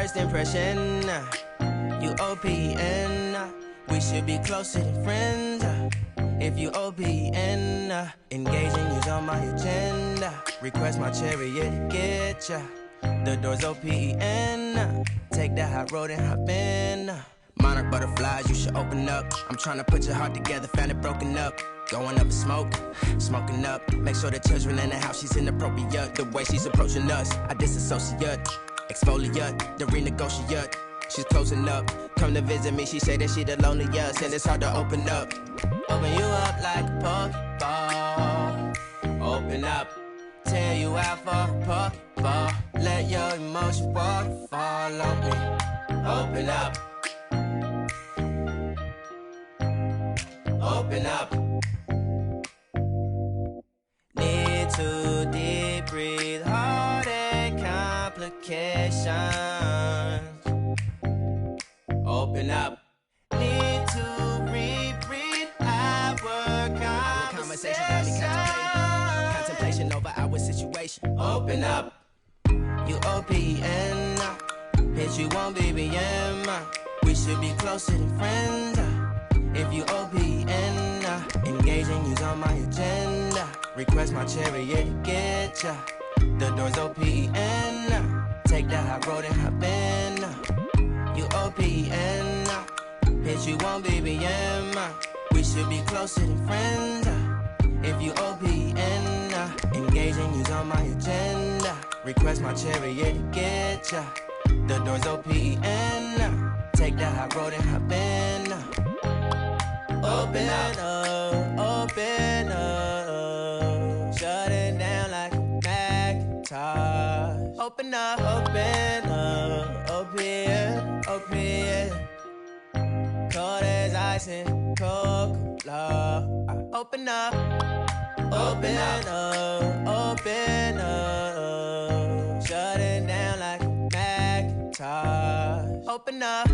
first impression. You OPN. We should be closer than friends. If you OPN, engaging you's on my agenda. Request my chariot to get ya. The door's OPN. Take that hot road and hop in. Monarch butterflies, you should open up. I'm trying to put your heart together, found it broken up. Going up in smoke, smoking up. Make sure the children in the house, she's inappropriate. The way she's approaching us, I disassociate. Exfoliate, the renegotiate. She's closing up, come to visit me. She say that she the loneliest, and it's hard to open up. Open you up like a Pokeball. Open up, tear you out for a Pokeball. Let your emotions waterfall on me. Open up. Open up. Need to deep breathe, heartache complications. Open up. Need to reread our conversation. Got me contemplation over our situation. Open up. You OPN. Hit you on BBM. We should be closer than friends. If you OPN, engaging you's on my agenda. Request my chariot to get ya. The door's OPN. Take that hot road and hop in. You OPN. Hit you on BBM. We should be closer than friends. If you OPN, engaging you's on my agenda. Request my chariot to get ya. The door's OPN. Take that hot road and hop in. Open up, open up, shut it down like a Macintosh. Open up, open, cold as ice and Coca-Cola. Open up, open up, shut it down like a Macintosh. Open up.